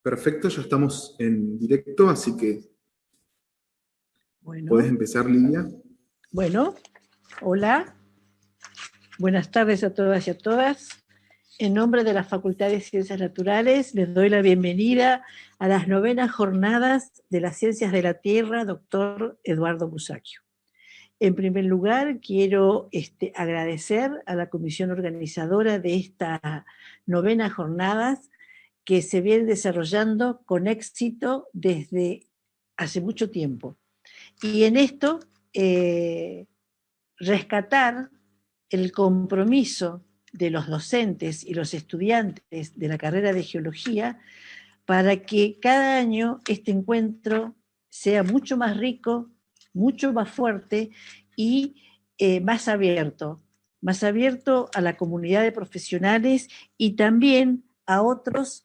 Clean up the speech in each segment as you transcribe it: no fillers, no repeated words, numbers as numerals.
Perfecto, ya estamos en directo, así que Bueno, puedes empezar, Lidia. bueno, hola, buenas tardes a todas y a todas. En nombre de la Facultad de Ciencias Naturales, les doy la bienvenida a las 9ª jornadas de las Ciencias de la Tierra, doctor Eduardo Musacchio. En primer lugar, quiero agradecer a la comisión organizadora de estas 9ª jornadas que se vienen desarrollando con éxito desde hace mucho tiempo. Y en esto, rescatar el compromiso de los docentes y los estudiantes de la carrera de Geología para que cada año este encuentro sea mucho más rico, mucho más fuerte y más abierto a la comunidad de profesionales y también a otros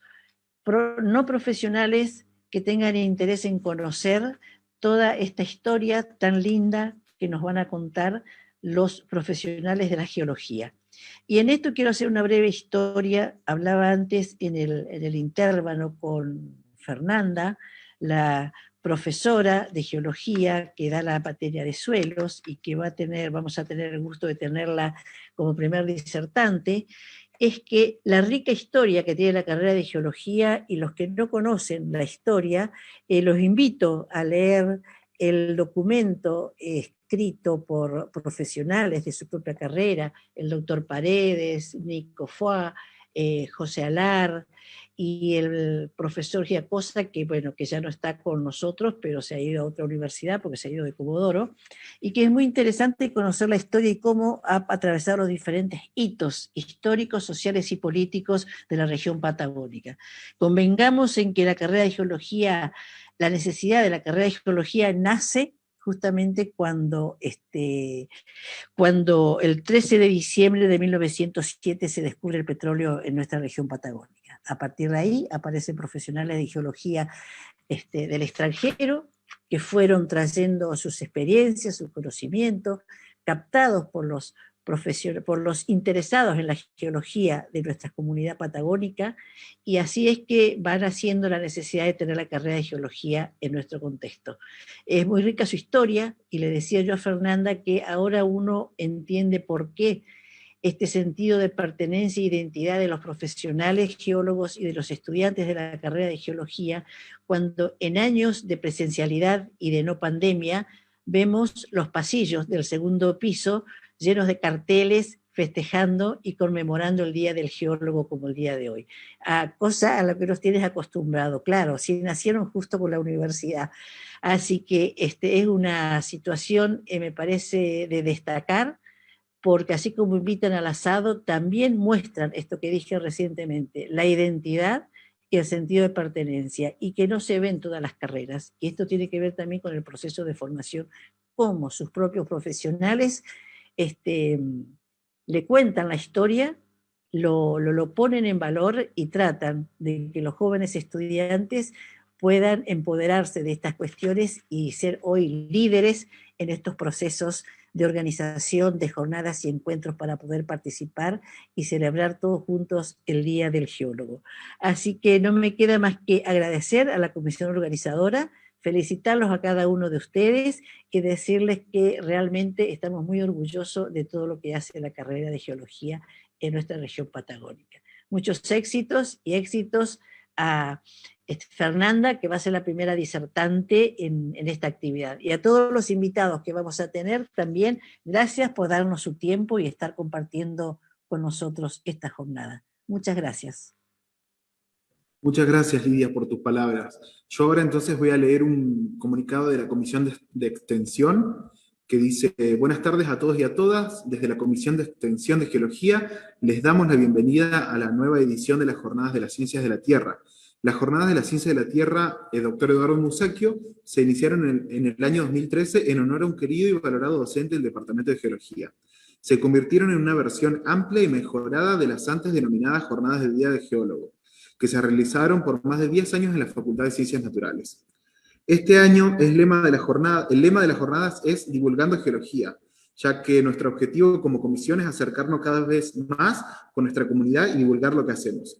no profesionales que tengan interés en conocer toda esta historia tan linda que nos van a contar los profesionales de la geología. Y en esto quiero hacer una breve historia. Hablaba antes en el intervalo con Fernanda, la profesora de geología que da la materia de suelos y que vamos a tener el gusto de tenerla como primer disertante. Es que la rica historia que tiene la carrera de geología, y los que no conocen la historia, los invito a leer el documento escrito por profesionales de su propia carrera, el doctor Paredes, Nico Foix, José Alar y el profesor Giacosa, que ya no está con nosotros, pero se ha ido a otra universidad porque se ha ido de Comodoro, y que es muy interesante conocer la historia y cómo ha atravesado los diferentes hitos históricos, sociales y políticos de la región patagónica. Convengamos en que la necesidad de la carrera de geología nace justamente cuando el 13 de diciembre de 1907 se descubre el petróleo en nuestra región patagónica. A partir de ahí aparecen profesionales de geología del extranjero que fueron trayendo sus experiencias, sus conocimientos, captados por los interesados en la geología de nuestra comunidad patagónica, y así es que van haciendo la necesidad de tener la carrera de geología en nuestro contexto. Es muy rica su historia, y le decía yo a Fernanda que ahora uno entiende por qué este sentido de pertenencia e identidad de los profesionales geólogos y de los estudiantes de la carrera de geología, cuando en años de presencialidad y de no pandemia vemos los pasillos del segundo piso llenos de carteles festejando y conmemorando el Día del Geólogo como el día de hoy. Cosa a la que nos tienes acostumbrado, claro, si nacieron justo con la universidad. Así que es una situación, me parece, de destacar, porque así como invitan al asado, también muestran esto que dije recientemente, la identidad y el sentido de pertenencia, y que no se ve en todas las carreras. Y esto tiene que ver también con el proceso de formación, cómo sus propios profesionales le cuentan la historia, lo ponen en valor y tratan de que los jóvenes estudiantes puedan empoderarse de estas cuestiones y ser hoy líderes en estos procesos de organización de jornadas y encuentros para poder participar y celebrar todos juntos el Día del Geólogo. Así que no me queda más que agradecer a la comisión organizadora, felicitarlos a cada uno de ustedes y decirles que realmente estamos muy orgullosos de todo lo que hace la carrera de geología en nuestra región patagónica. Muchos éxitos y éxitos a Fernanda, que va a ser la primera disertante en esta actividad. Y a todos los invitados que vamos a tener también, gracias por darnos su tiempo y estar compartiendo con nosotros esta jornada. Muchas gracias. Muchas gracias, Lidia, por tus palabras. Yo ahora entonces voy a leer un comunicado de la Comisión de Extensión que dice: buenas tardes a todos y a todas. Desde la Comisión de Extensión de Geología les damos la bienvenida a la nueva edición de las Jornadas de las Ciencias de la Tierra. Las Jornadas de las Ciencias de la Tierra, doctor Eduardo Musacchio, se iniciaron en el año 2013 en honor a un querido y valorado docente del Departamento de Geología. Se convirtieron en una versión amplia y mejorada de las antes denominadas Jornadas del Día del Geólogo, que se realizaron por más de 10 años en la Facultad de Ciencias Naturales. Este año el lema de las jornadas es Divulgando Geología, ya que nuestro objetivo como comisión es acercarnos cada vez más con nuestra comunidad y divulgar lo que hacemos.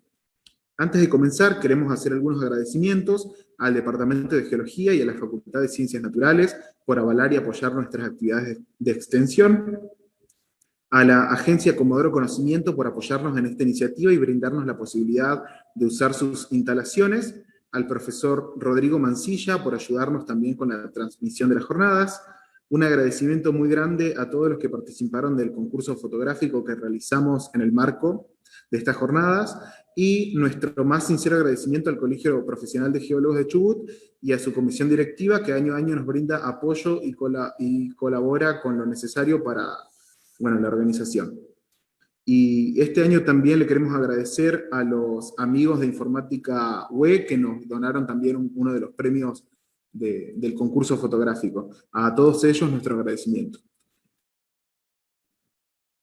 Antes de comenzar, queremos hacer algunos agradecimientos al Departamento de Geología y a la Facultad de Ciencias Naturales por avalar y apoyar nuestras actividades de extensión, a la Agencia Comodoro Conocimiento por apoyarnos en esta iniciativa y brindarnos la posibilidad de usar sus instalaciones, al profesor Rodrigo Mancilla por ayudarnos también con la transmisión de las jornadas. Un agradecimiento muy grande a todos los que participaron del concurso fotográfico que realizamos en el marco de estas jornadas, y nuestro más sincero agradecimiento al Colegio Profesional de Geólogos de Chubut y a su comisión directiva, que año a año nos brinda apoyo y colabora con lo necesario para, bueno, la organización. Y este año también le queremos agradecer a los amigos de Informática UE que nos donaron también uno de los premios del concurso fotográfico. A todos ellos nuestro agradecimiento.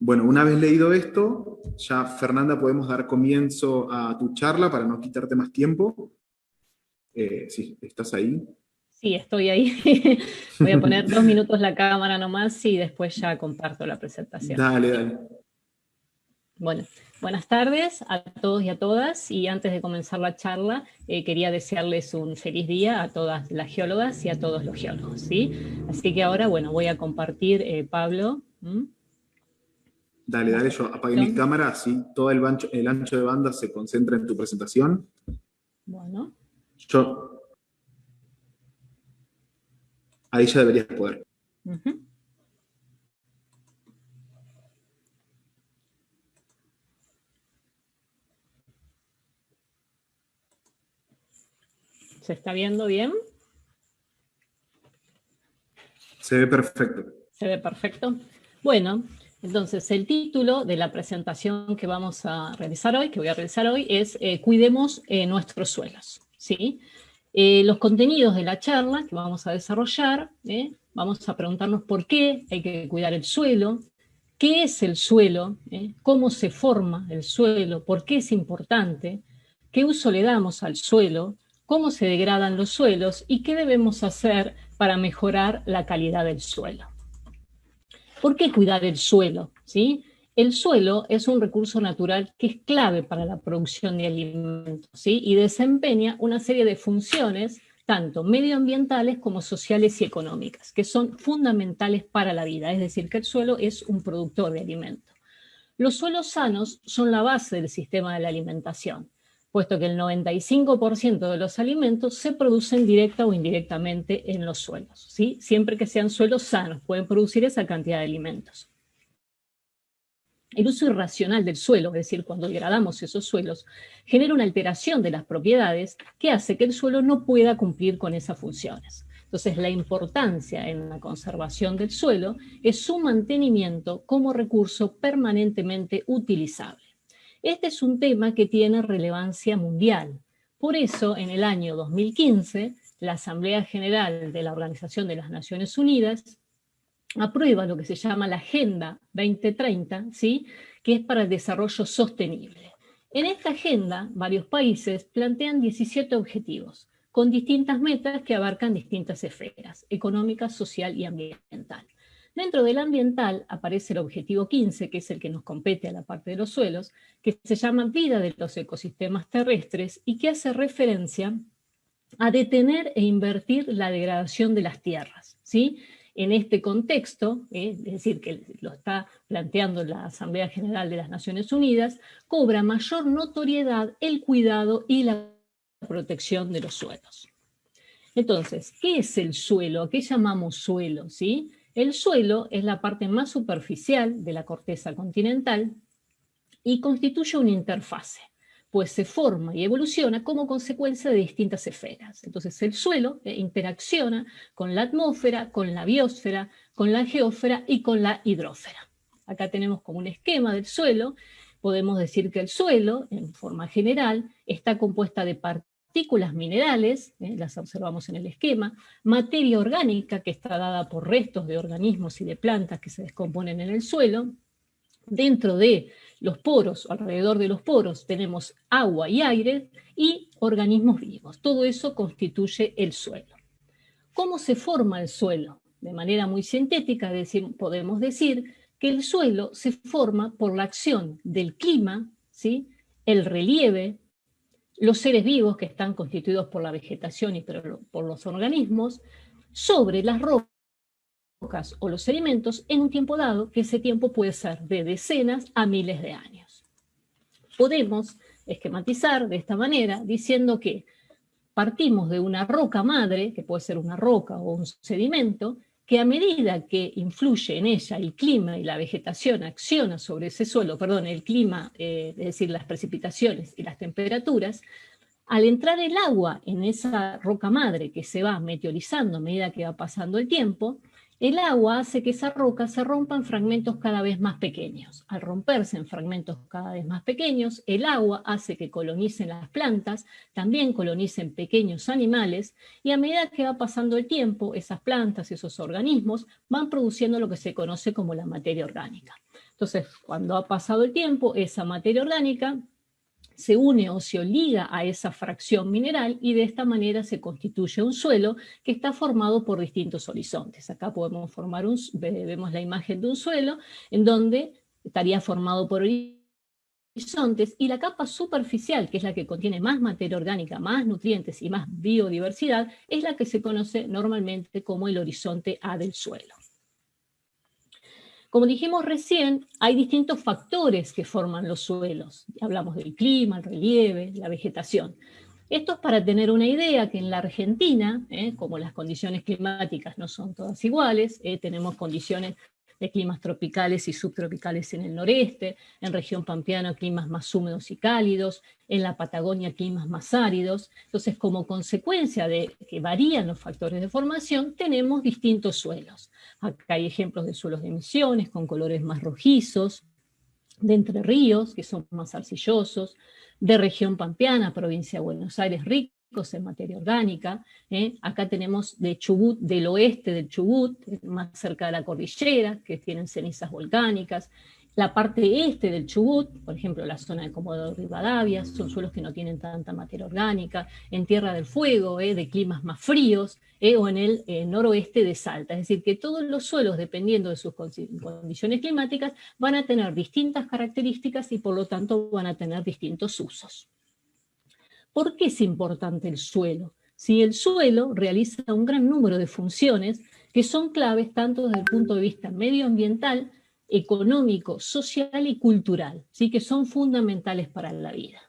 Bueno, una vez leído esto, ya Fernanda podemos dar comienzo a tu charla para no quitarte más tiempo. Sí, ¿estás ahí? Sí, estoy ahí. Voy a poner 2 minutos la cámara nomás y después ya comparto la presentación. Dale, dale. Bueno, buenas tardes a todos y a todas, y antes de comenzar la charla quería desearles un feliz día a todas las geólogas y a todos los geólogos, ¿sí? Así que ahora, bueno, voy a compartir, Pablo. Dale, yo apagué mi cámara, así todo el ancho de banda se concentra en tu presentación. Bueno. Ahí ya deberías poder. ¿Se está viendo bien? Se ve perfecto. Se ve perfecto. Bueno, entonces el título de la presentación que vamos a realizar hoy, que voy a realizar hoy, es Cuidemos nuestros suelos, ¿sí? Los contenidos de la charla que vamos a desarrollar, vamos a preguntarnos por qué hay que cuidar el suelo, qué es el suelo, cómo se forma el suelo, por qué es importante, qué uso le damos al suelo, cómo se degradan los suelos y qué debemos hacer para mejorar la calidad del suelo. ¿Por qué cuidar el suelo? ¿Sí? El suelo es un recurso natural que es clave para la producción de alimentos, ¿sí? Y desempeña una serie de funciones, tanto medioambientales como sociales y económicas, que son fundamentales para la vida, es decir, que el suelo es un productor de alimentos. Los suelos sanos son la base del sistema de la alimentación, puesto que el 95% de los alimentos se producen directa o indirectamente en los suelos, ¿sí? Siempre que sean suelos sanos, pueden producir esa cantidad de alimentos. El uso irracional del suelo, es decir, cuando degradamos esos suelos, genera una alteración de las propiedades que hace que el suelo no pueda cumplir con esas funciones. Entonces, la importancia en la conservación del suelo es su mantenimiento como recurso permanentemente utilizable. Este es un tema que tiene relevancia mundial. Por eso, en el año 2015, la Asamblea General de la Organización de las Naciones Unidas aprueba lo que se llama la Agenda 2030, ¿sí? Que es para el desarrollo sostenible. En esta agenda, varios países plantean 17 objetivos, con distintas metas que abarcan distintas esferas, económica, social y ambiental. Dentro del ambiental aparece el objetivo 15, que es el que nos compete a la parte de los suelos, que se llama Vida de los ecosistemas terrestres y que hace referencia a detener e invertir la degradación de las tierras, ¿sí? En este contexto, es decir, que lo está planteando la Asamblea General de las Naciones Unidas, cobra mayor notoriedad el cuidado y la protección de los suelos. Entonces, ¿qué es el suelo? ¿A qué llamamos suelo? ¿Sí? El suelo es la parte más superficial de la corteza continental y constituye una interfase, pues se forma y evoluciona como consecuencia de distintas esferas. Entonces el suelo interacciona con la atmósfera, con la biosfera, con la geósfera y con la hidrósfera. Acá tenemos como un esquema del suelo. Podemos decir que el suelo, en forma general, está compuesta de partículas minerales, las observamos en el esquema, materia orgánica que está dada por restos de organismos y de plantas que se descomponen en el suelo. Dentro de los poros, alrededor de los poros, tenemos agua y aire y organismos vivos. Todo eso constituye el suelo. ¿Cómo se forma el suelo? De manera muy sintética podemos decir que el suelo se forma por la acción del clima, ¿sí? El relieve, los seres vivos que están constituidos por la vegetación y por los organismos, sobre las rocas o los sedimentos en un tiempo dado, que ese tiempo puede ser de decenas a miles de años. Podemos esquematizar de esta manera diciendo que partimos de una roca madre, que puede ser una roca o un sedimento, que a medida que influye en ella el clima y la vegetación acciona sobre ese suelo, perdón, el clima, es decir, las precipitaciones y las temperaturas, al entrar el agua en esa roca madre que se va meteorizando a medida que va pasando el tiempo, el agua hace que esa roca se rompa en fragmentos cada vez más pequeños. Al romperse en fragmentos cada vez más pequeños, el agua hace que colonicen las plantas, también colonicen pequeños animales, y a medida que va pasando el tiempo, esas plantas y esos organismos van produciendo lo que se conoce como la materia orgánica. Entonces, cuando ha pasado el tiempo, esa materia orgánica se une o se liga a esa fracción mineral y de esta manera se constituye un suelo que está formado por distintos horizontes. Acá podemos vemos la imagen de un suelo en donde estaría formado por horizontes y la capa superficial, que es la que contiene más materia orgánica, más nutrientes y más biodiversidad, es la que se conoce normalmente como el horizonte A del suelo. Como dijimos recién, hay distintos factores que forman los suelos. Hablamos del clima, el relieve, la vegetación. Esto es para tener una idea que en la Argentina, como las condiciones climáticas no son todas iguales, tenemos condiciones de climas tropicales y subtropicales en el noreste, en región pampeana climas más húmedos y cálidos, en la Patagonia climas más áridos. Entonces, como consecuencia de que varían los factores de formación, tenemos distintos suelos. Acá hay ejemplos de suelos de emisiones con colores más rojizos, de Entre Ríos, que son más arcillosos, de región pampeana, provincia de Buenos Aires, ricos en materia orgánica. Acá tenemos de Chubut, del oeste del Chubut, más cerca de la cordillera, que tienen cenizas volcánicas. La parte este del Chubut, por ejemplo, la zona de Comodoro Rivadavia, son suelos que no tienen tanta materia orgánica. En Tierra del Fuego, de climas más fríos, o en el noroeste de Salta. Es decir, que todos los suelos, dependiendo de sus condiciones climáticas, van a tener distintas características y por lo tanto van a tener distintos usos. ¿Por qué es importante el suelo? Si el suelo realiza un gran número de funciones que son claves tanto desde el punto de vista medioambiental, económico, social y cultural, ¿sí? Que son fundamentales para la vida.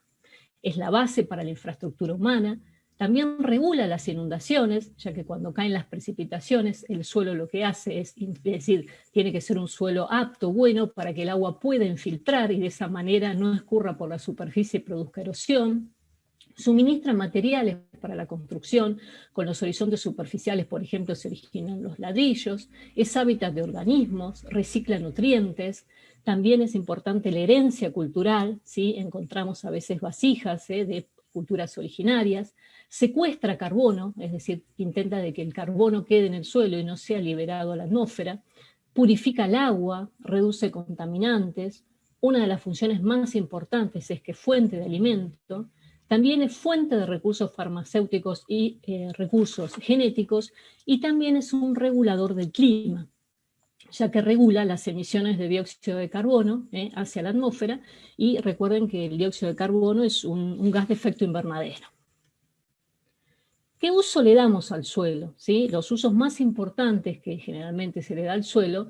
Es la base para la infraestructura humana, también regula las inundaciones, ya que cuando caen las precipitaciones, el suelo lo que hace es decir, tiene que ser un suelo apto, bueno, para que el agua pueda infiltrar y de esa manera no escurra por la superficie y produzca erosión. Suministra materiales para la construcción, con los horizontes superficiales, por ejemplo, se originan los ladrillos, es hábitat de organismos, recicla nutrientes, también es importante la herencia cultural, ¿sí? Encontramos a veces vasijas de culturas originarias, secuestra carbono, es decir, intenta de que el carbono quede en el suelo y no sea liberado a la atmósfera, purifica el agua, reduce contaminantes, una de las funciones más importantes es que es fuente de alimento, también es fuente de recursos farmacéuticos y recursos genéticos, y también es un regulador del clima, ya que regula las emisiones de dióxido de carbono hacia la atmósfera, y recuerden que el dióxido de carbono es un gas de efecto invernadero. ¿Qué uso le damos al suelo? ¿Sí? Los usos más importantes que generalmente se le da al suelo,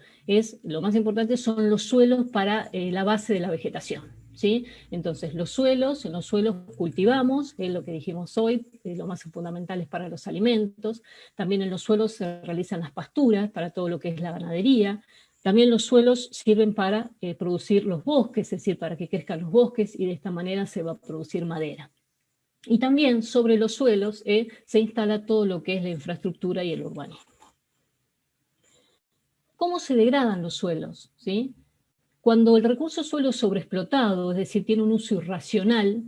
lo más importante son los suelos para la base de la vegetación. ¿Sí? Entonces, en los suelos cultivamos, es lo que dijimos hoy, lo más fundamental es para los alimentos. También en los suelos se realizan las pasturas para todo lo que es la ganadería. También los suelos sirven para producir los bosques, es decir, para que crezcan los bosques y de esta manera se va a producir madera. Y también sobre los suelos se instala todo lo que es la infraestructura y el urbanismo. ¿Cómo se degradan los suelos? ¿Sí? Cuando el recurso suelo es sobreexplotado, es decir, tiene un uso irracional,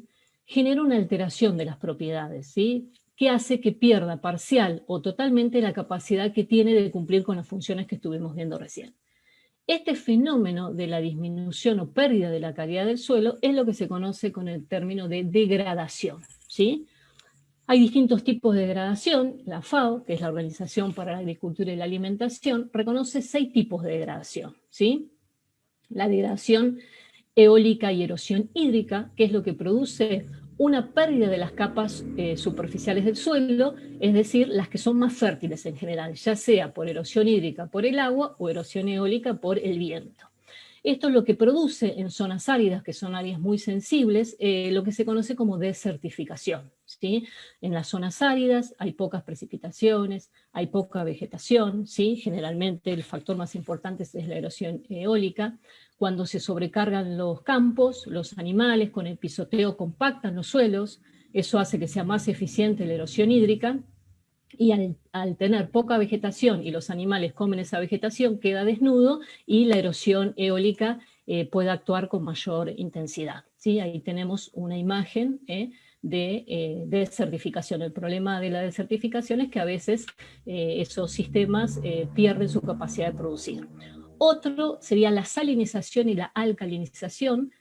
genera una alteración de las propiedades, ¿sí? Que hace que pierda parcial o totalmente la capacidad que tiene de cumplir con las funciones que estuvimos viendo recién. Este fenómeno de la disminución o pérdida de la calidad del suelo es lo que se conoce con el término de degradación, ¿sí? Hay distintos tipos de degradación. La FAO, que es la Organización para la Agricultura y la Alimentación, reconoce 6 tipos de degradación, ¿sí? La degradación eólica y erosión hídrica, que es lo que produce una pérdida de las capas superficiales del suelo, es decir, las que son más fértiles en general, ya sea por erosión hídrica por el agua o erosión eólica por el viento. Esto es lo que produce en zonas áridas, que son áreas muy sensibles, lo que se conoce como desertificación, ¿sí? En las zonas áridas hay pocas precipitaciones, hay poca vegetación, ¿sí? Generalmente el factor más importante es la erosión eólica. Cuando se sobrecargan los campos, los animales con el pisoteo compactan los suelos, eso hace que sea más eficiente la erosión hídrica, y al tener poca vegetación y los animales comen esa vegetación, queda desnudo y la erosión eólica puede actuar con mayor intensidad, ¿sí? Ahí tenemos una imagen de desertificación. El problema de la desertificación es que a veces esos sistemas pierden su capacidad de producir. Otro sería la salinización y la alcalinización,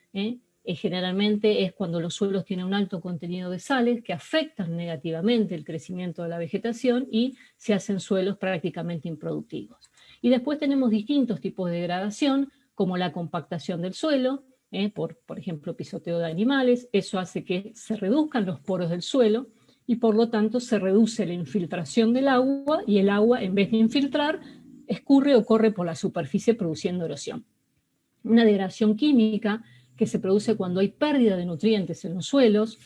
generalmente es cuando los suelos tienen un alto contenido de sales que afectan negativamente el crecimiento de la vegetación y se hacen suelos prácticamente improductivos. Y después tenemos distintos tipos de degradación, como la compactación del suelo, por ejemplo, pisoteo de animales. Eso hace que se reduzcan los poros del suelo y por lo tanto se reduce la infiltración del agua y el agua, en vez de infiltrar, escurre o corre por la superficie produciendo erosión. Una degradación química que se produce cuando hay pérdida de nutrientes en los suelos,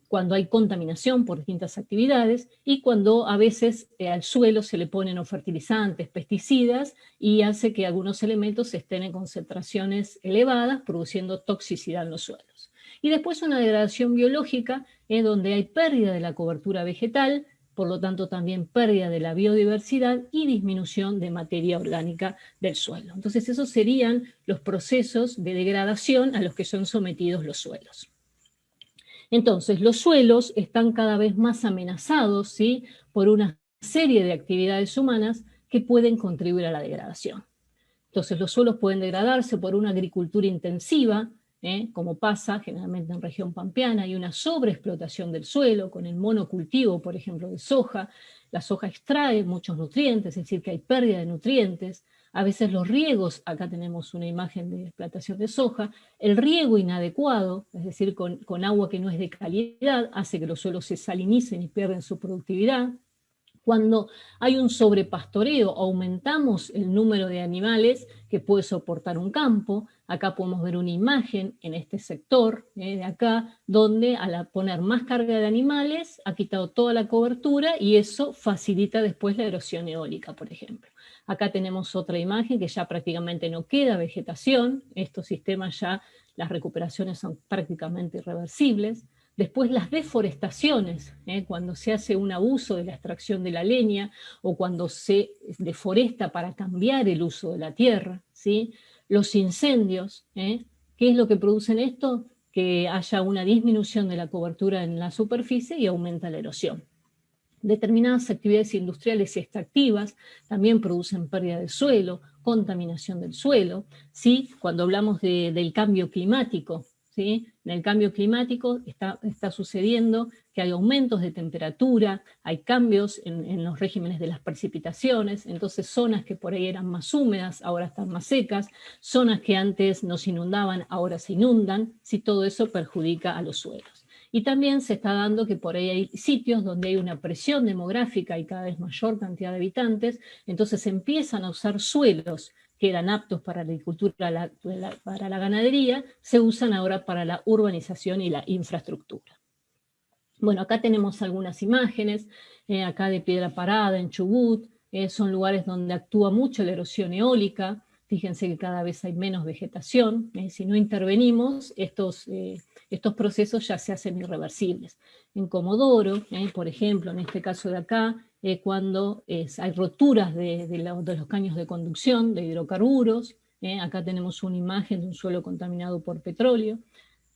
cuando hay contaminación por distintas actividades y cuando a veces al suelo se le ponen o fertilizantes, pesticidas y hace que algunos elementos estén en concentraciones elevadas produciendo toxicidad en los suelos. Y después una degradación biológica donde hay pérdida de la cobertura vegetal, por lo tanto también pérdida de la biodiversidad y disminución de materia orgánica del suelo. Entonces esos serían los procesos de degradación a los que son sometidos los suelos. Entonces los suelos están cada vez más amenazados, ¿sí?, por una serie de actividades humanas que pueden contribuir a la degradación. Entonces los suelos pueden degradarse por una agricultura intensiva, como pasa generalmente en región pampeana, hay una sobreexplotación del suelo con el monocultivo, por ejemplo, de soja. La soja extrae muchos nutrientes, es decir, que hay pérdida de nutrientes. A veces los riegos, acá tenemos una imagen de explotación de soja, el riego inadecuado, es decir, con agua que no es de calidad, hace que los suelos se salinicen y pierden su productividad. Cuando hay un sobrepastoreo, aumentamos el número de animales que puede soportar un campo. Acá podemos ver una imagen en este sector de acá, donde al poner más carga de animales ha quitado toda la cobertura y eso facilita después la erosión eólica, por ejemplo. Acá tenemos otra imagen que ya prácticamente no queda vegetación. Estos sistemas ya, las recuperaciones son prácticamente irreversibles. Después las deforestaciones, cuando se hace un abuso de la extracción de la leña o cuando se deforesta para cambiar el uso de la tierra, ¿sí? Los incendios, ¿qué es lo que producen esto? Que haya una disminución de la cobertura en la superficie y aumenta la erosión. Determinadas actividades industriales y extractivas también producen pérdida del suelo, contaminación del suelo, ¿sí? Cuando hablamos del cambio climático, ¿sí? En el cambio climático está sucediendo que hay aumentos de temperatura, hay cambios en los regímenes de las precipitaciones, entonces zonas que por ahí eran más húmedas ahora están más secas, zonas que antes nos inundaban ahora se inundan, ¿sí? Todo eso perjudica a los suelos. Y también se está dando que por ahí hay sitios donde hay una presión demográfica y cada vez mayor cantidad de habitantes, entonces se empiezan a usar suelos que eran aptos para la agricultura, para la ganadería, se usan ahora para la urbanización y la infraestructura. Bueno, acá tenemos algunas imágenes, acá de Piedra Parada, en Chubut, son lugares donde actúa mucho la erosión eólica. Fíjense que cada vez hay menos vegetación, si no intervenimos, estos procesos ya se hacen irreversibles. En Comodoro, por ejemplo, en este caso de acá, cuando hay roturas de los caños de conducción de hidrocarburos, acá tenemos una imagen de un suelo contaminado por petróleo.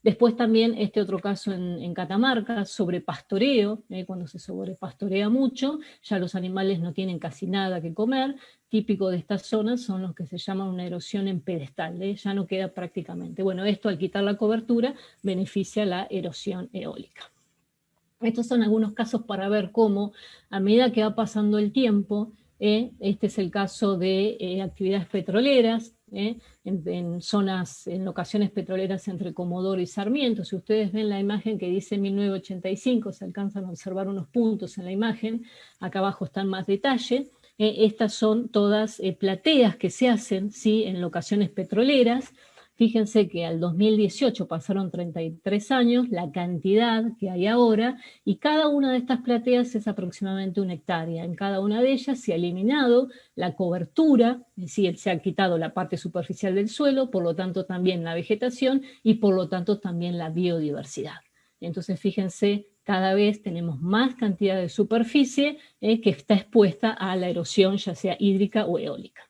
Después también este otro caso en Catamarca, sobrepastoreo, cuando se sobrepastorea mucho, ya los animales no tienen casi nada que comer. Típico de estas zonas son los que se llaman una erosión en pedestal, ya no queda prácticamente. Bueno, esto al quitar la cobertura beneficia la erosión eólica. Estos son algunos casos para ver cómo, a medida que va pasando el tiempo, este es el caso de actividades petroleras, en zonas, en locaciones petroleras entre Comodoro y Sarmiento. Si ustedes ven la imagen que dice 1985, se alcanzan a observar unos puntos en la imagen, acá abajo está en más detalle. Estas son todas plateas que se hacen, ¿sí?, en locaciones petroleras. Fíjense que al 2018 pasaron 33 años, la cantidad que hay ahora, y cada una de estas plateas es aproximadamente 1 hectárea. En cada una de ellas se ha eliminado la cobertura, es decir, se ha quitado la parte superficial del suelo, por lo tanto también la vegetación y por lo tanto también la biodiversidad. Entonces fíjense, cada vez tenemos más cantidad de superficie que está expuesta a la erosión, ya sea hídrica o eólica.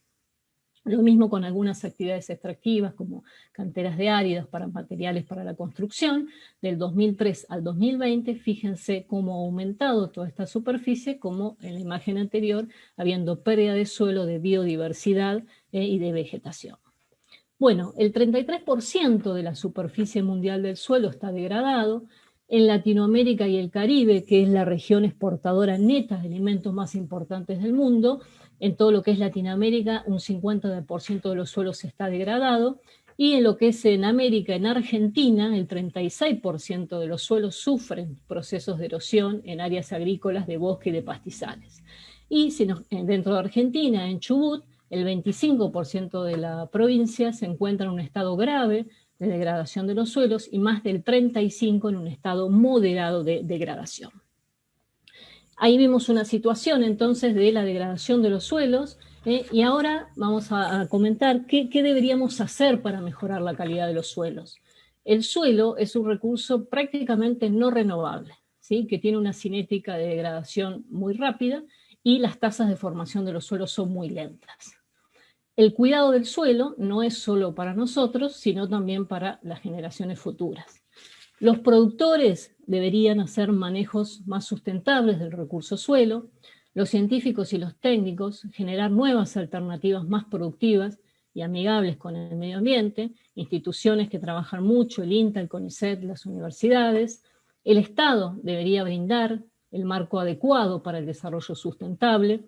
Lo mismo con algunas actividades extractivas como canteras de áridos para materiales para la construcción. Del 2003 al 2020, fíjense cómo ha aumentado toda esta superficie, como en la imagen anterior, habiendo pérdida de suelo, de biodiversidad y de vegetación. Bueno, el 33% de la superficie mundial del suelo está degradado. En Latinoamérica y el Caribe, que es la región exportadora neta de alimentos más importantes del mundo, en todo lo que es Latinoamérica, un 50% de los suelos está degradado, y en lo que es en América, en Argentina, el 36% de los suelos sufren procesos de erosión en áreas agrícolas de bosque y de pastizales. Y dentro de Argentina, en Chubut, el 25% de la provincia se encuentra en un estado grave de degradación de los suelos y más del 35% en un estado moderado de degradación. Ahí vimos una situación entonces de la degradación de los suelos, y ahora vamos a comentar qué deberíamos hacer para mejorar la calidad de los suelos. El suelo es un recurso prácticamente no renovable, ¿sí?, que tiene una cinética de degradación muy rápida y las tasas de formación de los suelos son muy lentas. El cuidado del suelo no es solo para nosotros, sino también para las generaciones futuras. Los productores deberían hacer manejos más sustentables del recurso suelo, los científicos y los técnicos generar nuevas alternativas más productivas y amigables con el medio ambiente, instituciones que trabajan mucho, el INTA, el CONICET, las universidades. El Estado debería brindar el marco adecuado para el desarrollo sustentable.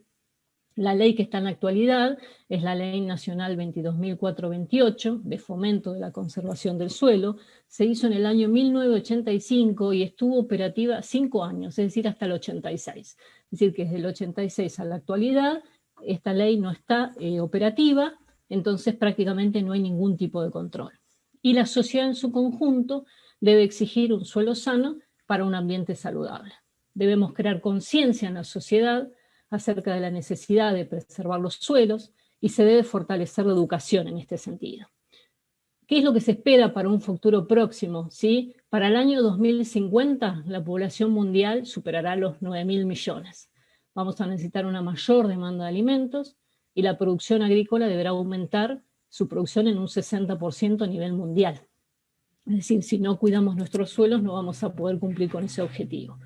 La ley que está en la actualidad es la Ley Nacional 22.428 de Fomento de la Conservación del Suelo. Se hizo en el año 1985 y estuvo operativa 5 años, es decir, hasta el 86. Es decir, que desde el 86 a la actualidad esta ley no está operativa, entonces prácticamente no hay ningún tipo de control. Y la sociedad en su conjunto debe exigir un suelo sano para un ambiente saludable. Debemos crear conciencia en la sociedad acerca de la necesidad de preservar los suelos y se debe fortalecer la educación en este sentido. ¿Qué es lo que se espera para un futuro próximo? ¿Sí? Para el año 2050 la población mundial superará los 9.000 millones. Vamos a necesitar una mayor demanda de alimentos y la producción agrícola deberá aumentar su producción en un 60% a nivel mundial. Es decir, si no cuidamos nuestros suelos no vamos a poder cumplir con ese objetivo.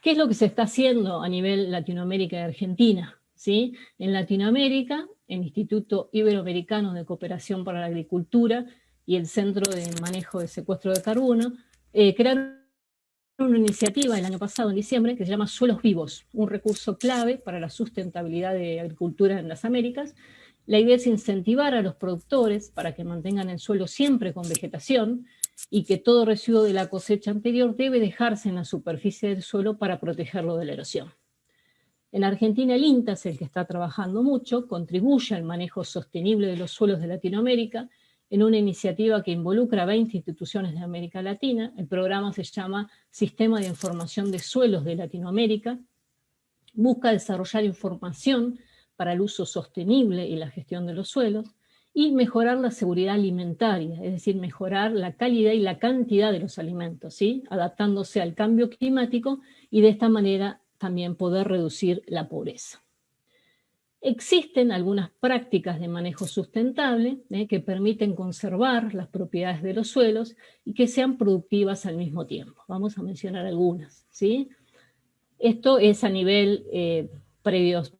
¿Qué es lo que se está haciendo a nivel Latinoamérica y Argentina? ¿Sí? En Latinoamérica, el Instituto Iberoamericano de Cooperación para la Agricultura y el Centro de Manejo de Secuestro de Carbono crearon una iniciativa el año pasado, en diciembre, que se llama Suelos Vivos, un recurso clave para la sustentabilidad de agricultura en las Américas. La idea es incentivar a los productores para que mantengan el suelo siempre con vegetación, y que todo residuo de la cosecha anterior debe dejarse en la superficie del suelo para protegerlo de la erosión. En Argentina el INTA es el que está trabajando mucho, contribuye al manejo sostenible de los suelos de Latinoamérica en una iniciativa que involucra a 20 instituciones de América Latina. El programa se llama Sistema de Información de Suelos de Latinoamérica. Busca desarrollar información para el uso sostenible y la gestión de los suelos, y mejorar la seguridad alimentaria, es decir, mejorar la calidad y la cantidad de los alimentos, ¿sí?, adaptándose al cambio climático y de esta manera también poder reducir la pobreza. Existen algunas prácticas de manejo sustentable que permiten conservar las propiedades de los suelos y que sean productivas al mismo tiempo. Vamos a mencionar algunas, ¿sí? Esto es a nivel predios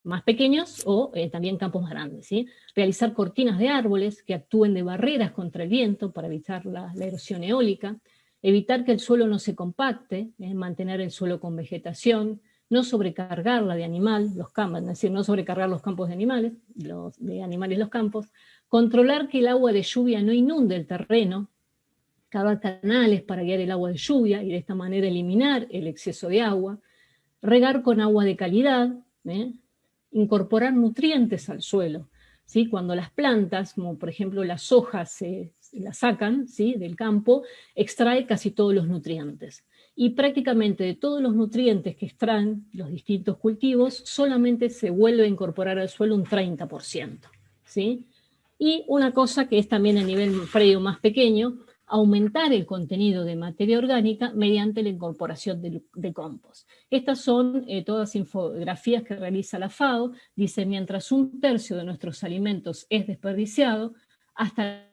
más pequeños o también campos más grandes, ¿sí? Realizar cortinas de árboles que actúen de barreras contra el viento para evitar la erosión eólica, evitar que el suelo no se compacte, mantener el suelo con vegetación, no sobrecargarla de animal, los campos, es decir, no sobrecargar los campos de animales, los campos, controlar que el agua de lluvia no inunde el terreno, cavar canales para guiar el agua de lluvia y de esta manera eliminar el exceso de agua, regar con agua de calidad, incorporar nutrientes al suelo. ¿Sí? Cuando las plantas, como por ejemplo las hojas, se las sacan, ¿sí?, del campo, extrae casi todos los nutrientes. Y prácticamente de todos los nutrientes que extraen los distintos cultivos, solamente se vuelve a incorporar al suelo un 30%. ¿Sí? Y una cosa que es también a nivel predio más pequeño, aumentar el contenido de materia orgánica mediante la incorporación de compost. Estas son todas infografías que realiza la FAO. Dice, mientras un tercio de nuestros alimentos es desperdiciado, hasta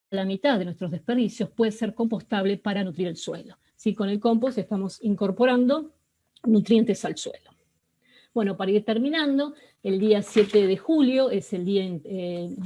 la mitad de nuestros desperdicios puede ser compostable para nutrir el suelo. ¿Sí? Con el compost estamos incorporando nutrientes al suelo. Bueno, para ir terminando, el día 7 de julio es el Día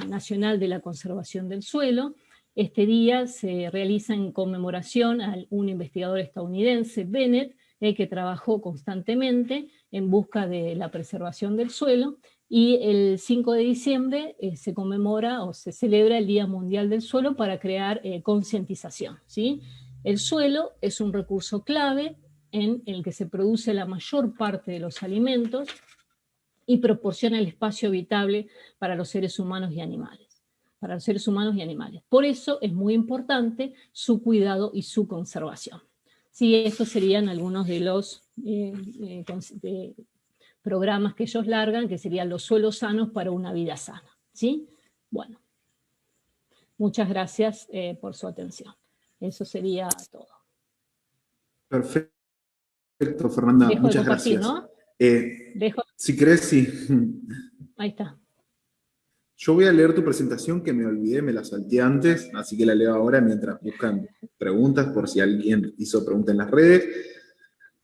Nacional de la Conservación del Suelo. Este día se realiza en conmemoración a un investigador estadounidense, Bennett, que trabajó constantemente en busca de la preservación del suelo, y el 5 de diciembre se conmemora o se celebra el Día Mundial del Suelo para crear concientización, ¿sí? El suelo es un recurso clave en el que se produce la mayor parte de los alimentos y proporciona el espacio habitable para los seres humanos y animales. Por eso es muy importante su cuidado y su conservación. Sí, estos serían algunos de los programas que ellos largan, que serían los suelos sanos para una vida sana. ¿Sí? Bueno, muchas gracias por su atención. Eso sería todo. Perfecto, Fernanda, Dejo muchas de compartir, gracias. ¿no? Si querés, sí. Ahí está. Yo voy a leer tu presentación, que me olvidé, me la salté antes, así que la leo ahora mientras buscan preguntas, por si alguien hizo pregunta en las redes.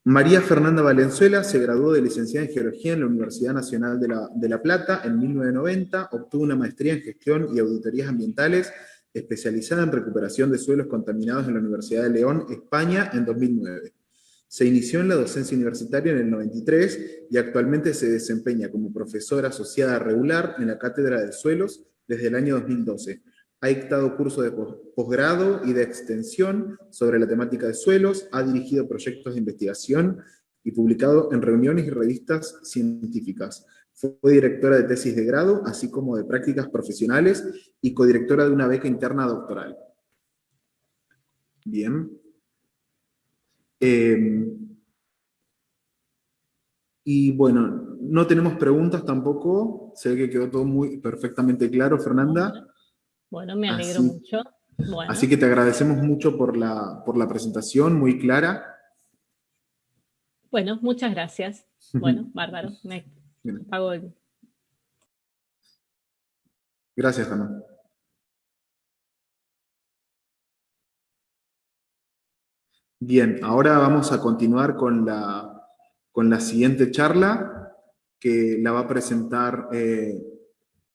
María Fernanda Valenzuela se graduó de licenciada en Geología en la Universidad Nacional de La Plata en 1990, obtuvo una maestría en Gestión y Auditorías Ambientales, especializada en recuperación de suelos contaminados en la Universidad de León, España, en 2009. Se inició en la docencia universitaria en el 93 y actualmente se desempeña como profesora asociada regular en la Cátedra de Suelos desde el año 2012. Ha dictado cursos de posgrado y de extensión sobre la temática de suelos, ha dirigido proyectos de investigación y publicado en reuniones y revistas científicas. Fue directora de tesis de grado, así como de prácticas profesionales y codirectora de una beca interna doctoral. Bien. Y bueno, no tenemos preguntas tampoco. Sé que quedó todo muy perfectamente claro, Fernanda. Bueno, me alegro mucho. Bueno. Así que te agradecemos mucho por la presentación, muy clara. Bueno, muchas gracias. Bueno, bárbaro. Me apago el... Gracias, Fernanda. Bien, ahora vamos a continuar con la siguiente charla, que la va a presentar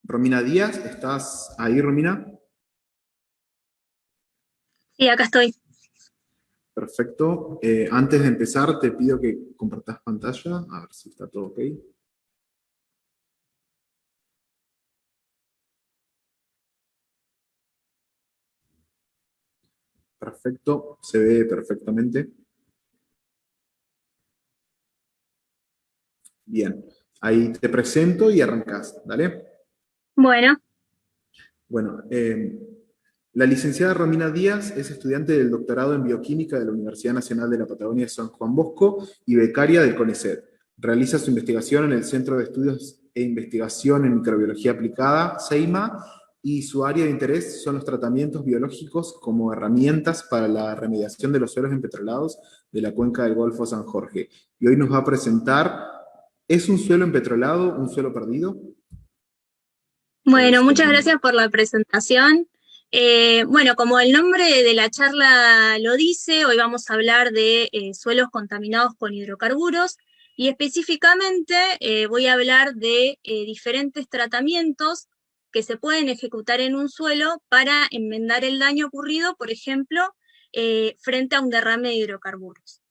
Romina Díaz. ¿Estás ahí, Romina? Sí, acá estoy. Perfecto. Antes de empezar, te pido que compartas pantalla, a ver si está todo ok. Perfecto, se ve perfectamente. Bien, ahí te presento y arrancás, ¿dale? Bueno, Bueno, la licenciada Romina Díaz es estudiante del doctorado en Bioquímica de la Universidad Nacional de la Patagonia de San Juan Bosco y becaria del CONICET. Realiza su investigación en el Centro de Estudios e Investigación en Microbiología Aplicada, CEIMA, y su área de interés son los tratamientos biológicos como herramientas para la remediación de los suelos empetrolados de la cuenca del Golfo San Jorge. Y hoy nos va a presentar, ¿es un suelo empetrolado un suelo perdido? bueno, muchas gracias por la presentación. Bueno, como el nombre de la charla lo dice, hoy vamos a hablar de suelos contaminados con hidrocarburos y específicamente voy a hablar de diferentes tratamientos que se pueden ejecutar en un suelo para enmendar el daño ocurrido, por ejemplo, frente a un derrame de hidrocarburos.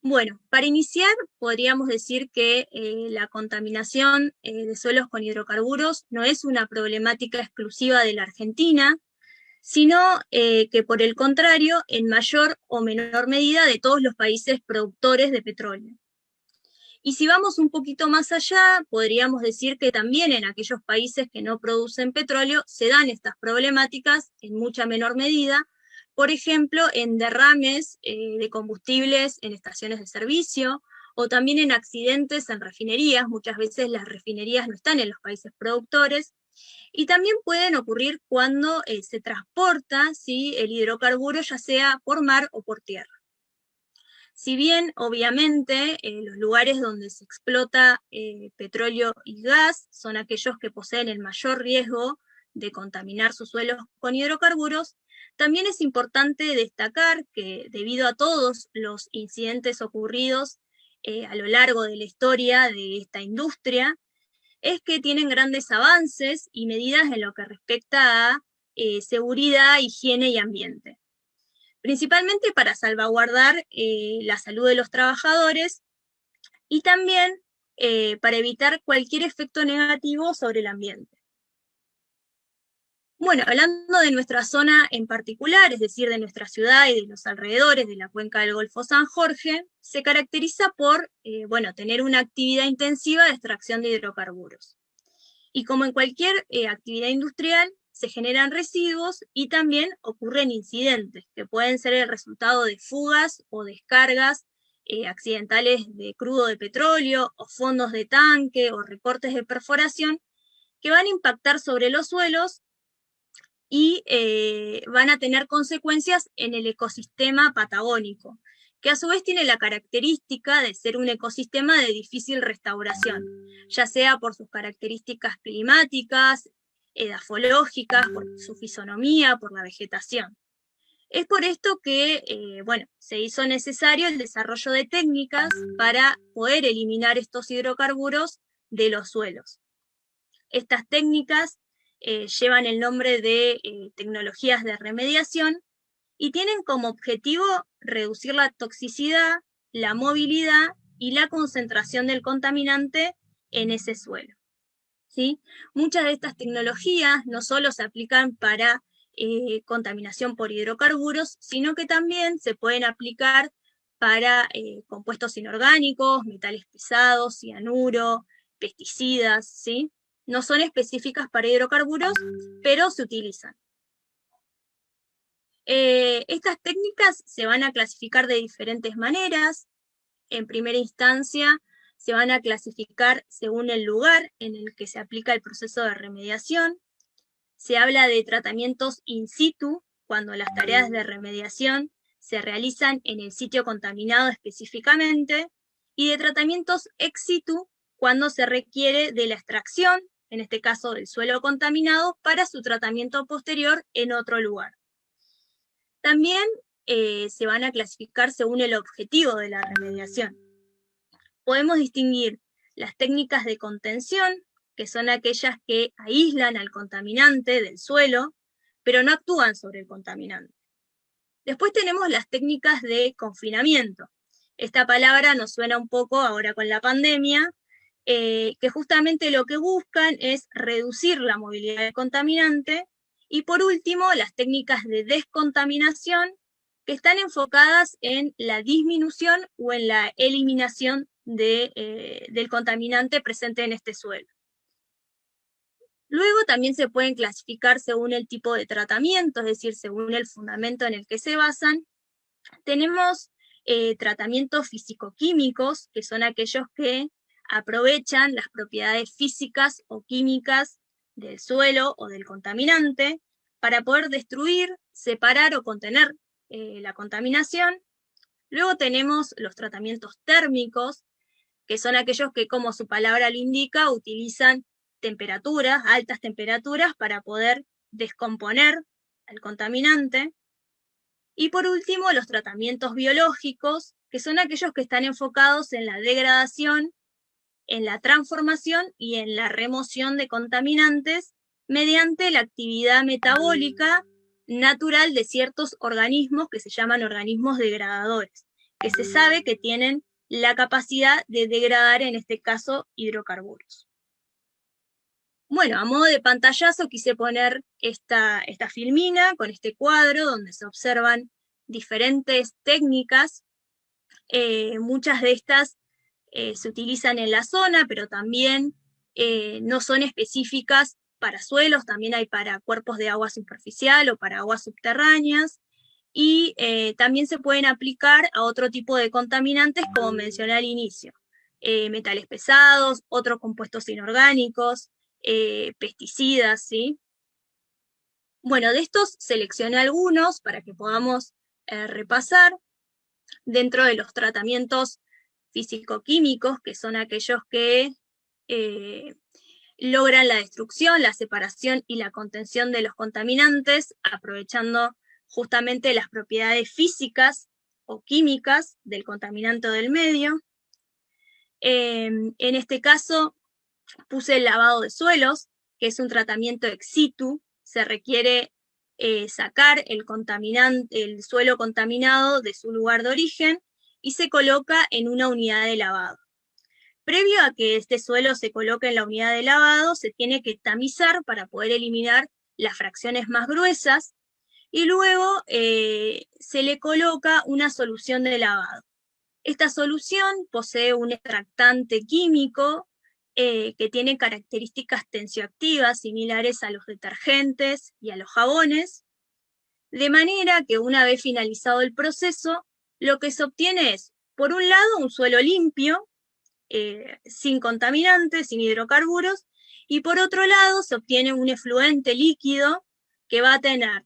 Bueno, para iniciar podríamos decir que la contaminación de suelos con hidrocarburos no es una problemática exclusiva de la Argentina, sino que por el contrario, en mayor o menor medida de todos los países productores de petróleo. Y si vamos un poquito más allá, podríamos decir que también en aquellos países que no producen petróleo se dan estas problemáticas en mucha menor medida, por ejemplo, en derrames de combustibles en estaciones de servicio, o también en accidentes en refinerías. Muchas veces las refinerías no están en los países productores, y también pueden ocurrir cuando se transporta, ¿sí?, el hidrocarburo, ya sea por mar o por tierra. Si bien, obviamente, los lugares donde se explota petróleo y gas son aquellos que poseen el mayor riesgo de contaminar sus suelos con hidrocarburos, también es importante destacar que debido a todos los incidentes ocurridos a lo largo de la historia de esta industria, es que tienen grandes avances y medidas en lo que respecta a seguridad, higiene y ambiente, principalmente para salvaguardar la salud de los trabajadores y también para evitar cualquier efecto negativo sobre el ambiente. Bueno, hablando de nuestra zona en particular, es decir, de nuestra ciudad y de los alrededores de la cuenca del Golfo San Jorge, se caracteriza por tener una actividad intensiva de extracción de hidrocarburos. Y como en cualquier actividad industrial, se generan residuos y también ocurren incidentes, que pueden ser el resultado de fugas o descargas accidentales de crudo de petróleo, o fondos de tanque, o recortes de perforación, que van a impactar sobre los suelos y van a tener consecuencias en el ecosistema patagónico, que a su vez tiene la característica de ser un ecosistema de difícil restauración, ya sea por sus características climáticas, edafológicas, por su fisonomía, por la vegetación. Es por esto que se hizo necesario el desarrollo de técnicas para poder eliminar estos hidrocarburos de los suelos. Estas técnicas llevan el nombre de tecnologías de remediación y tienen como objetivo reducir la toxicidad, la movilidad y la concentración del contaminante en ese suelo, ¿sí? Muchas de estas tecnologías no solo se aplican para contaminación por hidrocarburos, sino que también se pueden aplicar para compuestos inorgánicos, metales pesados, cianuro, pesticidas, ¿sí? No son específicas para hidrocarburos, pero se utilizan. Estas técnicas se van a clasificar de diferentes maneras. En primera instancia, se van a clasificar según el lugar en el que se aplica el proceso de remediación. Se habla de tratamientos in situ, cuando las tareas de remediación se realizan en el sitio contaminado específicamente, y de tratamientos ex situ, cuando se requiere de la extracción, en este caso del suelo contaminado, para su tratamiento posterior en otro lugar. También se van a clasificar según el objetivo de la remediación. Podemos distinguir las técnicas de contención, que son aquellas que aíslan al contaminante del suelo, pero no actúan sobre el contaminante. Después tenemos las técnicas de confinamiento. Esta palabra nos suena un poco ahora con la pandemia, que justamente lo que buscan es reducir la movilidad del contaminante. Y por último, las técnicas de descontaminación, que están enfocadas en la disminución o en la eliminación del contaminante presente en este suelo. Luego también se pueden clasificar según el tipo de tratamiento, es decir, según el fundamento en el que se basan. Tenemos tratamientos físico-químicos, que son aquellos que aprovechan las propiedades físicas o químicas del suelo o del contaminante para poder destruir, separar o contener la contaminación. Luego tenemos los tratamientos térmicos, que son aquellos que, como su palabra lo indica, utilizan temperaturas, altas temperaturas, para poder descomponer al contaminante. Y por último, los tratamientos biológicos, que son aquellos que están enfocados en la degradación, en la transformación y en la remoción de contaminantes mediante la actividad metabólica natural de ciertos organismos que se llaman organismos degradadores, que se sabe que tienen la capacidad de degradar, en este caso, hidrocarburos. Bueno, a modo de pantallazo quise poner esta filmina con este cuadro donde se observan diferentes técnicas. Muchas de estas se utilizan en la zona, pero también no son específicas para suelos, también hay para cuerpos de agua superficial o para aguas subterráneas, y también se pueden aplicar a otro tipo de contaminantes, como mencioné al inicio, metales pesados, otros compuestos inorgánicos, pesticidas, ¿sí? Bueno, de estos seleccioné algunos para que podamos repasar. Dentro de los tratamientos físico-químicos, que son aquellos que logran la destrucción, la separación y la contención de los contaminantes, aprovechando justamente las propiedades físicas o químicas del contaminante o del medio. En este caso puse el lavado de suelos, que es un tratamiento ex situ. Se requiere sacar el suelo contaminado de su lugar de origen y se coloca en una unidad de lavado. Previo a que este suelo se coloque en la unidad de lavado, se tiene que tamizar para poder eliminar las fracciones más gruesas, y luego se le coloca una solución de lavado. Esta solución posee un extractante químico que tiene características tensioactivas similares a los detergentes y a los jabones, de manera que una vez finalizado el proceso, lo que se obtiene es, por un lado, un suelo limpio, sin contaminantes, sin hidrocarburos, y por otro lado se obtiene un efluente líquido que va a tener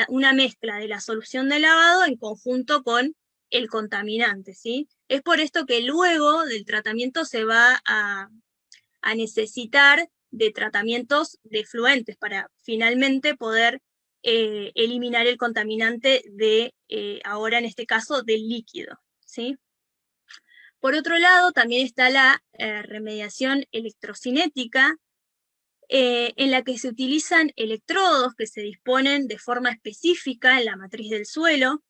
una mezcla de la solución de lavado en conjunto con el contaminante, ¿sí? Es por esto que luego del tratamiento se va a necesitar de tratamientos de efluentes para finalmente poder eliminar el contaminante de, ahora en este caso, del líquido, ¿sí? Por otro lado, también está la remediación electrocinética, en la que se utilizan electrodos que se disponen de forma específica en la matriz del suelo,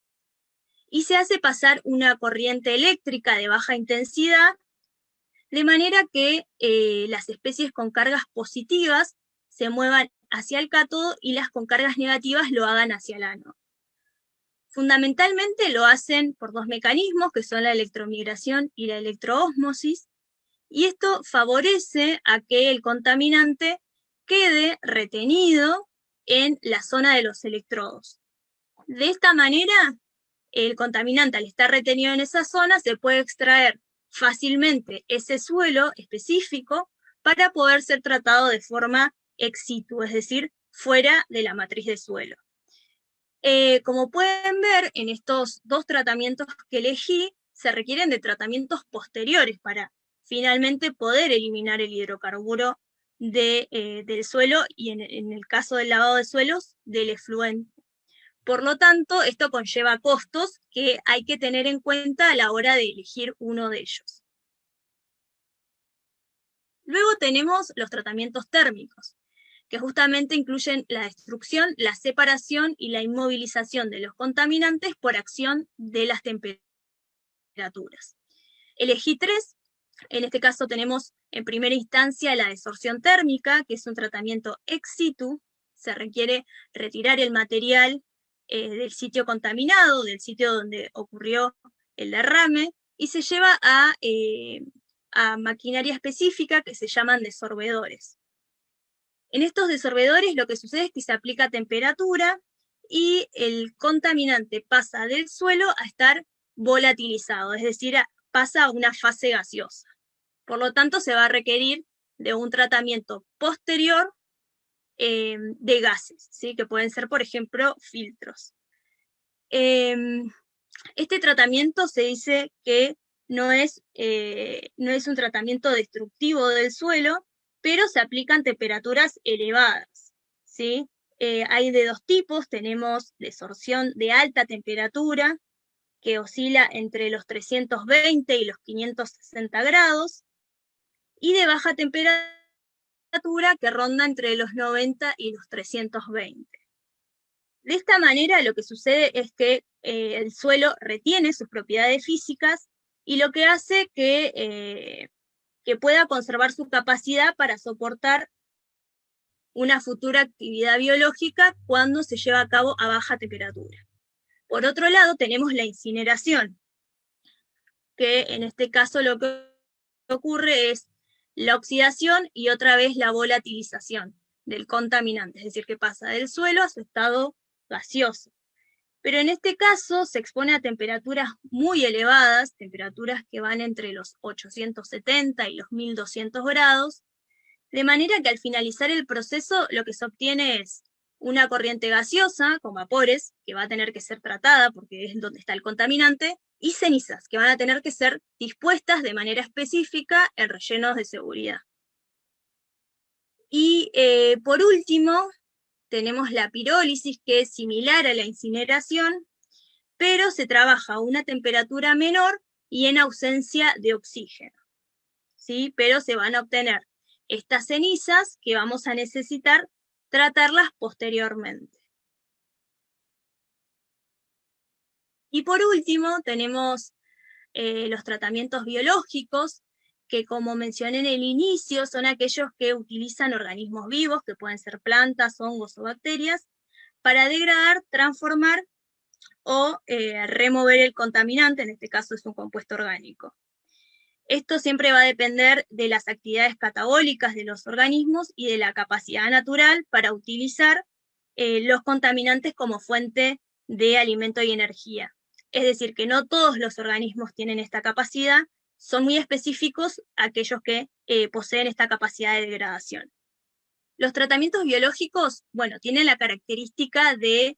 y se hace pasar una corriente eléctrica de baja intensidad, de manera que las especies con cargas positivas se muevan hacia el cátodo y las con cargas negativas lo hagan hacia el ánodo. Fundamentalmente lo hacen por dos mecanismos, que son la electromigración y la electroósmosis, y esto favorece a que el contaminante quede retenido en la zona de los electrodos. De esta manera, el contaminante, al estar retenido en esa zona, se puede extraer fácilmente ese suelo específico para poder ser tratado de forma ex situ, es decir, fuera de la matriz de suelo. Como pueden ver, en estos dos tratamientos que elegí, se requieren de tratamientos posteriores para finalmente poder eliminar el hidrocarburo del suelo, y en el caso del lavado de suelos, del efluente. Por lo tanto, esto conlleva costos que hay que tener en cuenta a la hora de elegir uno de ellos. Luego tenemos los tratamientos térmicos, que justamente incluyen la destrucción, la separación y la inmovilización de los contaminantes por acción de las temperaturas. Elegí tres. En este caso tenemos en primera instancia la desorción térmica, que es un tratamiento ex situ. Se requiere retirar el material del sitio contaminado, del sitio donde ocurrió el derrame, y se lleva a maquinaria específica que se llaman desorbedores. En estos desorbedores lo que sucede es que se aplica temperatura y el contaminante pasa del suelo a estar volatilizado, es decir, pasa a una fase gaseosa. Por lo tanto, se va a requerir de un tratamiento posterior de gases, ¿sí? Que pueden ser, por ejemplo, filtros. Este tratamiento se dice que no es un tratamiento destructivo del suelo, pero se aplican temperaturas elevadas, ¿sí? Hay de dos tipos. Tenemos desorción de alta temperatura, que oscila entre los 320 y los 560 grados, y de baja temperatura, que ronda entre los 90 y los 320. De esta manera lo que sucede es que el suelo retiene sus propiedades físicas y lo que hace que pueda conservar su capacidad para soportar una futura actividad biológica cuando se lleva a cabo a baja temperatura. Por otro lado, tenemos la incineración, que en este caso lo que ocurre es la oxidación y otra vez la volatilización del contaminante, es decir, que pasa del suelo a su estado gaseoso. Pero en este caso se expone a temperaturas muy elevadas, temperaturas que van entre los 870 y los 1200 grados, de manera que al finalizar el proceso lo que se obtiene es una corriente gaseosa con vapores, que va a tener que ser tratada porque es donde está el contaminante, y cenizas, que van a tener que ser dispuestas de manera específica en rellenos de seguridad. Y por último, tenemos la pirólisis, que es similar a la incineración, pero se trabaja a una temperatura menor y en ausencia de oxígeno, ¿sí? Pero se van a obtener estas cenizas que vamos a necesitar tratarlas posteriormente. Y por último tenemos los tratamientos biológicos, que como mencioné en el inicio, son aquellos que utilizan organismos vivos, que pueden ser plantas, hongos o bacterias, para degradar, transformar o remover el contaminante, en este caso es un compuesto orgánico. Esto siempre va a depender de las actividades catabólicas de los organismos y de la capacidad natural para utilizar los contaminantes como fuente de alimento y energía. Es decir, que no todos los organismos tienen esta capacidad, son muy específicos aquellos que poseen esta capacidad de degradación. Los tratamientos biológicos, bueno, tienen la característica de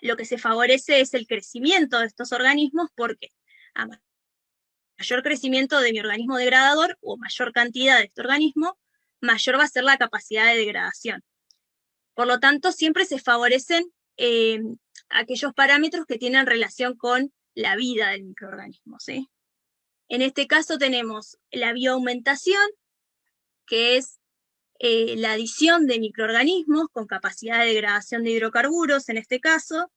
lo que se favorece es el crecimiento de estos organismos, porque a mayor crecimiento de mi organismo degradador o mayor cantidad de este organismo, mayor va a ser la capacidad de degradación. Por lo tanto, siempre se favorecen aquellos parámetros que tienen relación con la vida del microorganismo, ¿sí? En este caso tenemos la bioaumentación, que es la adición de microorganismos con capacidad de degradación de hidrocarburos, en este caso.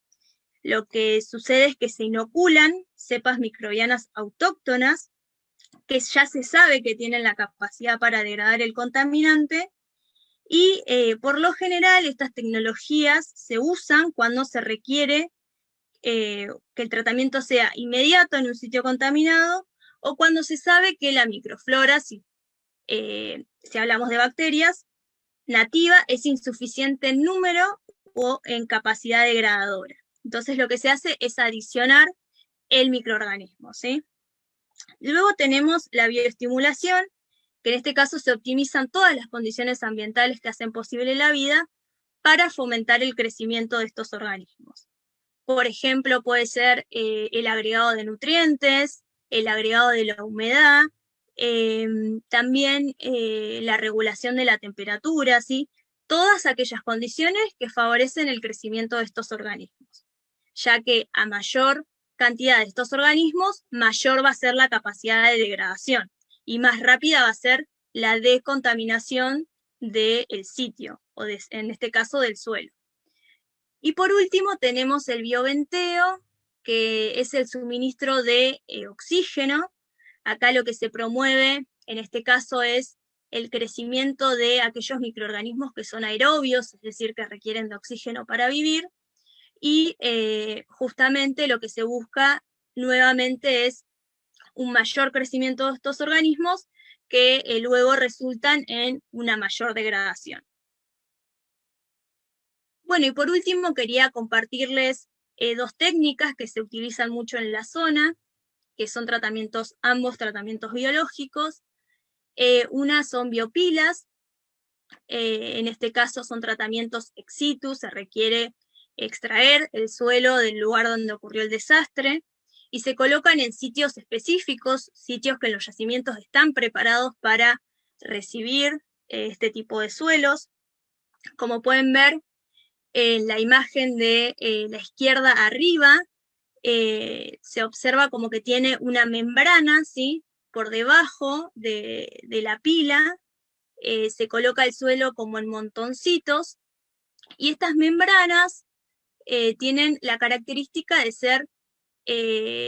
Lo que sucede es que se inoculan cepas microbianas autóctonas, que ya se sabe que tienen la capacidad para degradar el contaminante, y por lo general estas tecnologías se usan cuando se requiere que el tratamiento sea inmediato en un sitio contaminado, o cuando se sabe que la microflora, si hablamos de bacterias, nativa es insuficiente en número o en capacidad degradadora. Entonces lo que se hace es adicionar el microorganismo, ¿sí? Luego tenemos la bioestimulación, que en este caso se optimizan todas las condiciones ambientales que hacen posible la vida para fomentar el crecimiento de estos organismos. Por ejemplo, puede ser el agregado de nutrientes, el agregado de la humedad, también la regulación de la temperatura, ¿sí? Todas aquellas condiciones que favorecen el crecimiento de estos organismos, ya que a mayor cantidad de estos organismos, mayor va a ser la capacidad de degradación y más rápida va a ser la descontaminación del sitio, o en este caso del suelo. Y por último tenemos el bioventeo, que es el suministro de oxígeno. Acá lo que se promueve, en este caso, es el crecimiento de aquellos microorganismos que son aerobios, es decir, que requieren de oxígeno para vivir, y justamente lo que se busca nuevamente es un mayor crecimiento de estos organismos que luego resultan en una mayor degradación. Bueno, y por último quería compartirles dos técnicas que se utilizan mucho en la zona, que son ambos tratamientos biológicos. Una son biopilas, en este caso son tratamientos ex situ, se requiere extraer el suelo del lugar donde ocurrió el desastre, y se colocan en sitios específicos, sitios que en los yacimientos están preparados para recibir este tipo de suelos. Como pueden ver en la imagen de la izquierda arriba, se observa como que tiene una membrana, ¿sí? Por debajo de la pila, se coloca el suelo como en montoncitos, Y estas membranas tienen la característica de ser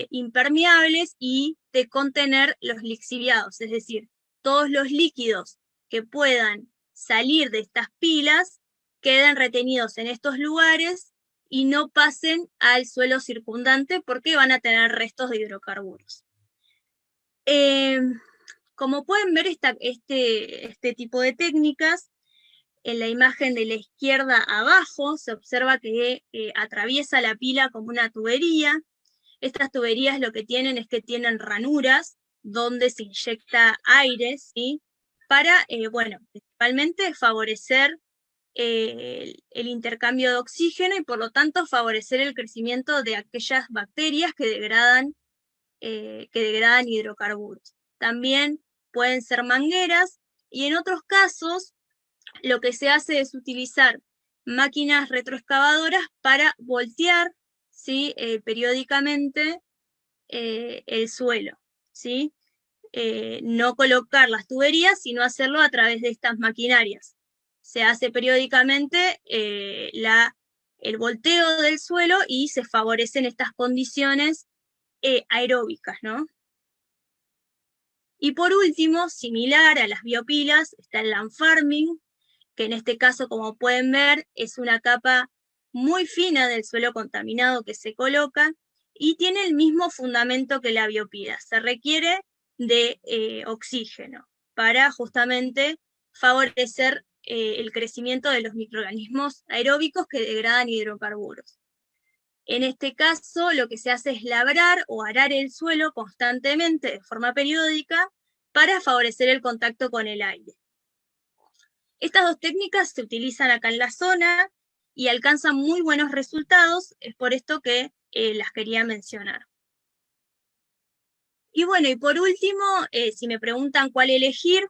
impermeables y de contener los lixiviados, es decir, todos los líquidos que puedan salir de estas pilas quedan retenidos en estos lugares y no pasen al suelo circundante porque van a tener restos de hidrocarburos. Como pueden ver, este tipo de técnicas, en la imagen de la izquierda abajo se observa que atraviesa la pila como una tubería. Estas tuberías lo que tienen es que tienen ranuras donde se inyecta aire, ¿sí? Para, bueno, principalmente favorecer el intercambio de oxígeno y por lo tanto favorecer el crecimiento de aquellas bacterias que degradan hidrocarburos. También pueden ser mangueras y en otros casos lo que se hace es utilizar máquinas retroexcavadoras para voltear, ¿sí? Periódicamente el suelo, ¿sí? No colocar las tuberías, sino hacerlo a través de estas maquinarias. Se hace periódicamente el volteo del suelo y se favorecen estas condiciones aeróbicas, ¿no? Y por último, similar a las biopilas, está el land farming, que en este caso, como pueden ver, es una capa muy fina del suelo contaminado que se coloca y tiene el mismo fundamento que la biopila. Se requiere de oxígeno para justamente favorecer el crecimiento de los microorganismos aeróbicos que degradan hidrocarburos. En este caso, lo que se hace es labrar o arar el suelo constantemente, de forma periódica, para favorecer el contacto con el aire. Estas dos técnicas se utilizan acá en la zona y alcanzan muy buenos resultados, es por esto que las quería mencionar. Y bueno, y por último, si me preguntan cuál elegir,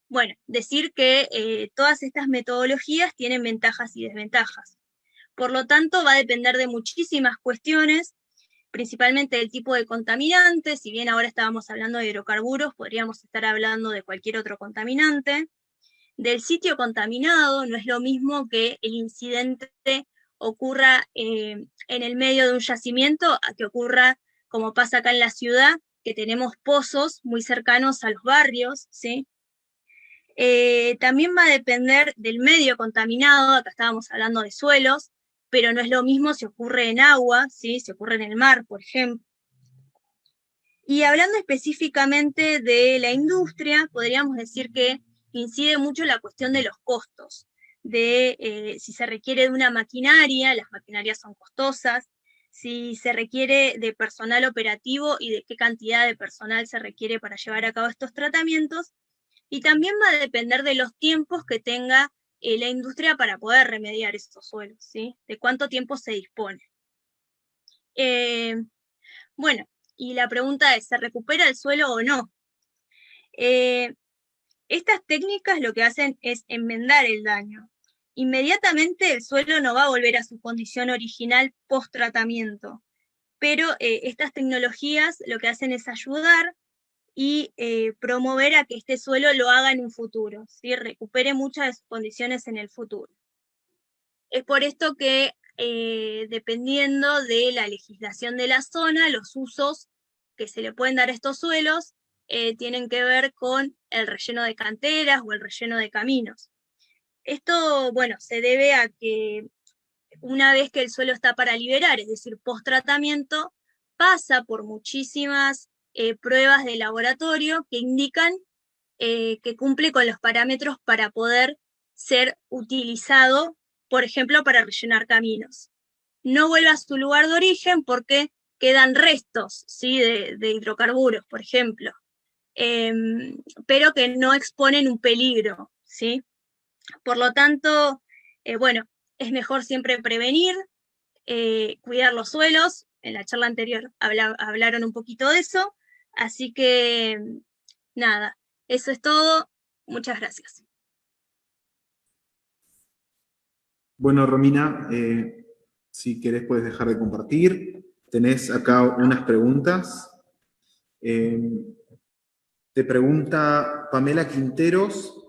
bueno, decir que todas estas metodologías tienen ventajas y desventajas. Por lo tanto, va a depender de muchísimas cuestiones, principalmente del tipo de contaminante. Si bien ahora estábamos hablando de hidrocarburos, podríamos estar hablando de cualquier otro contaminante. Del sitio contaminado, no es lo mismo que el incidente ocurra en el medio de un yacimiento a que ocurra, como pasa acá en la ciudad, que tenemos pozos muy cercanos a los barrios, ¿sí? También va a depender del medio contaminado, acá estábamos hablando de suelos, pero no es lo mismo si ocurre en agua, ¿sí? Si ocurre en el mar, por ejemplo. Y hablando específicamente de la industria, podríamos decir que incide mucho la cuestión de los costos, de si se requiere de una maquinaria, las maquinarias son costosas, si se requiere de personal operativo y de qué cantidad de personal se requiere para llevar a cabo estos tratamientos, y también va a depender de los tiempos que tenga la industria para poder remediar estos suelos, ¿sí? De cuánto tiempo se dispone. Bueno, y la pregunta es, ¿se recupera el suelo o no? Estas técnicas lo que hacen es enmendar el daño. Inmediatamente el suelo no va a volver a su condición original post-tratamiento, pero estas tecnologías lo que hacen es ayudar y promover a que este suelo lo haga en un futuro, ¿sí? Recupere muchas de sus condiciones en el futuro. Es por esto que dependiendo de la legislación de la zona, los usos que se le pueden dar a estos suelos tienen que ver con el relleno de canteras o el relleno de caminos. Esto, bueno, se debe a que una vez que el suelo está para liberar, es decir, post-tratamiento, pasa por muchísimas pruebas de laboratorio que indican que cumple con los parámetros para poder ser utilizado, por ejemplo, para rellenar caminos. No vuelve a su lugar de origen porque quedan restos, ¿sí? de hidrocarburos, por ejemplo, pero que no exponen un peligro, ¿sí? Por lo tanto, bueno, es mejor siempre prevenir, cuidar los suelos. En la charla anterior hablaron un poquito de eso, así que nada, eso es todo. Muchas gracias. Bueno, Romina, si querés puedes dejar de compartir. Tenés acá unas preguntas. Te pregunta Pamela Quinteros,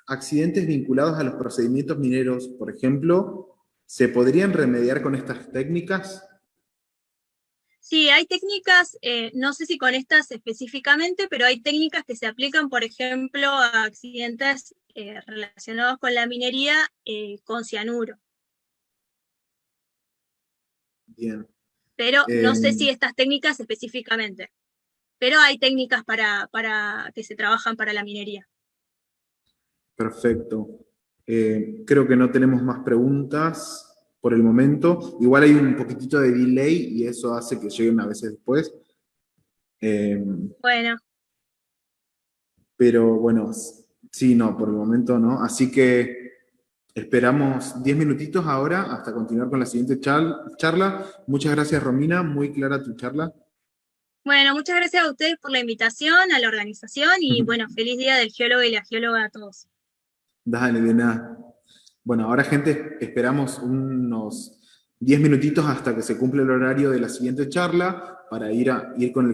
accidentes vinculados a los procedimientos mineros, por ejemplo, ¿Se podrían remediar con estas técnicas? Sí, hay técnicas, no sé si con estas específicamente, pero hay técnicas que se aplican, por ejemplo, a accidentes relacionados con la minería con cianuro. Bien. Pero no sé si estas técnicas específicamente. Pero hay técnicas para que se trabajan para la minería. Perfecto. Creo que no tenemos más preguntas por el momento. Igual hay un poquitito de delay y eso hace que lleguen a veces después. Bueno, Pero bueno, sí, no, por el momento no. Así que esperamos 10 minutitos ahora hasta continuar con la siguiente charla. Muchas gracias, Romina. Muy clara tu charla. bueno, muchas gracias a ustedes por la invitación, a la organización y bueno, feliz día del geólogo y la geóloga a todos. Dale, de nada. Bueno, ahora, gente, esperamos unos 10 minutitos hasta que se cumpla el horario de la siguiente charla para ir con el